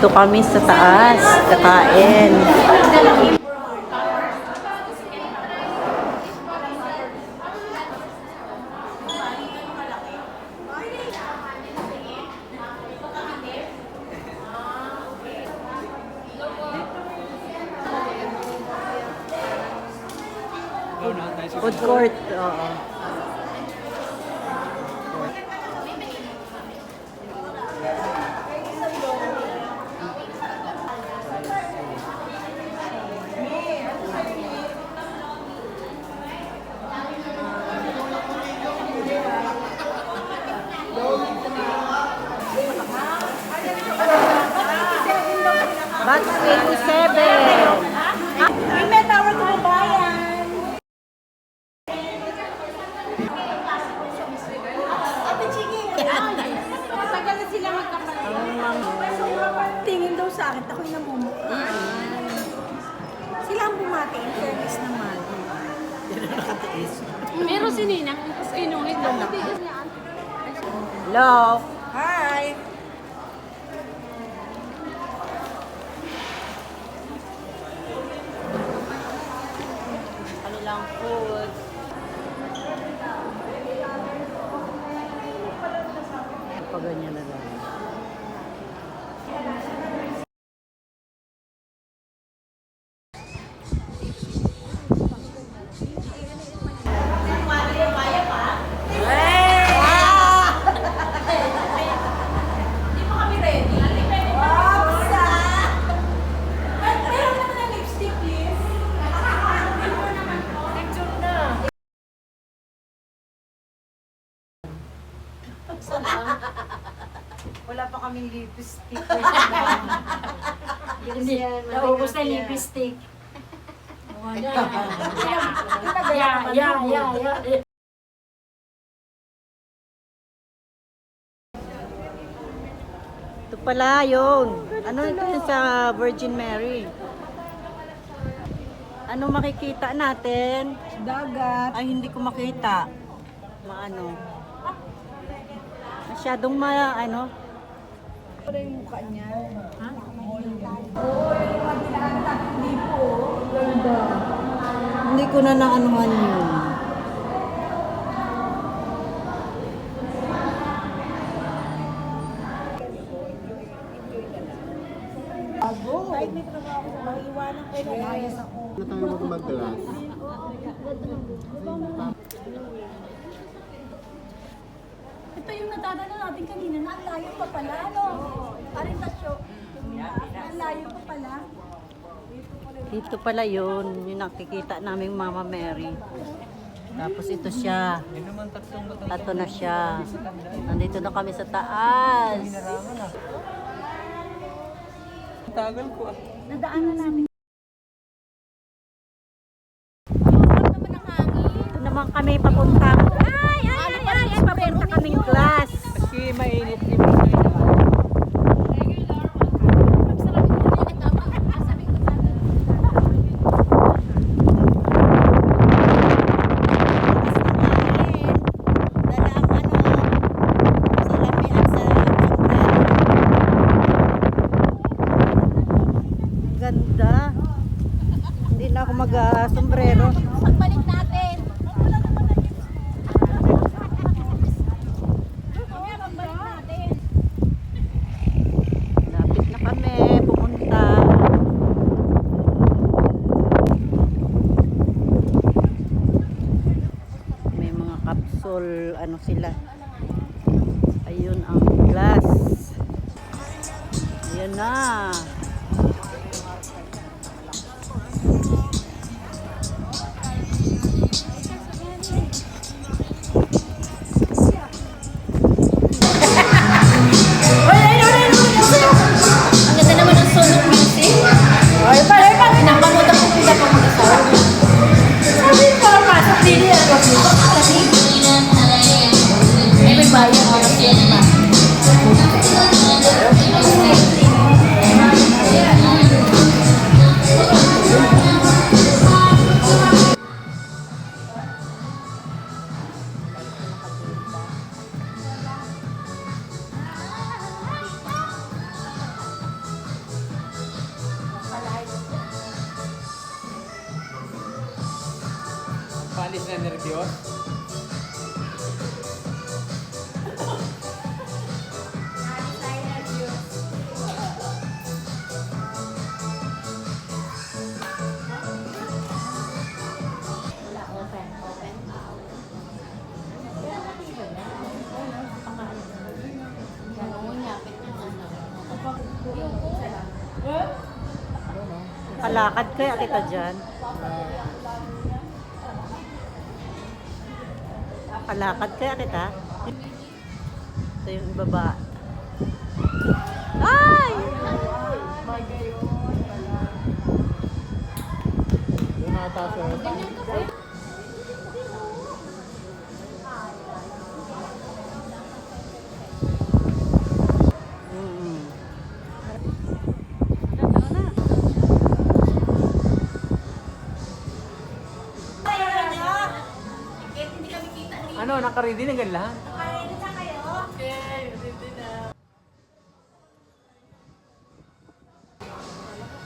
Dito kami sa taas, kakain. Food court, oo. Batch 27. May tawag ko bayan. Ate Chigi. Tagal na sila magkakaroon. Tingin daw sa akin, ako'y namumukha. Sila ang bumati, in fairness naman. Pero si Ninang, tapos inulit lang. Hello. Hi! Ano lang food. Pag ganyan na lang. Wala pa kaming lipstick. Naubos na yung lipstick. Yeah. Ito pala yun. Ano ito yun sa Virgin Mary? Ano makikita natin? Dagat. Ay, hindi ko makita. Maano? Masyadong ano? Wala yung mukha niya. Ha? Hindi ko na naanuhan yun. Kahit may trabaho ko, maiiwanan ko na layas ako. Tayo mag-glass. Ito yung natadala natin kanina na ang layo pa pala. Ano? Parang tasyo. Ang layo pa pala. Dito pala yun. Yung nakikita naming Mama Mary. Tapos ito siya. Ito na siya. Nandito na kami sa taas. Tagal ko ah. Nadaanan namin. Ito naman kami papuntang. Papunta kaming class. Kasi mainit din. Ganda. Hindi na ako mag-sombrero. Pagbalik natin. Lapit na kami pumunta. May mga capsule, ano sila. Ayun ang glass. Ayan na. Ang ganda naman ng solo music. Ay, pa. Pinapamuta ko sila pa mag-asawa. Sabi ko, pasok din yan. Sabi, may bayan ko na fiesta. Tapos nervyos. Palakad kaya kita dyan. Palakad kaya kita. Ito yung baba. Ay! Doon nakataas eh. Mm. Ano, naka-ready na gan lahat?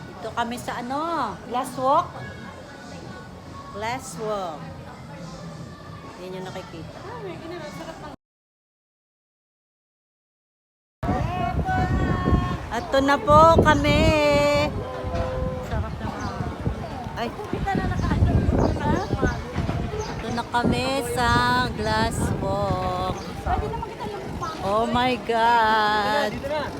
Dito kami sa ano? Glass walk? Glass walk. Hindi nyo nakikita. Ato na po kami. Sarap na ay. Ito na kami sa glass walk. Oh my God. Dito na.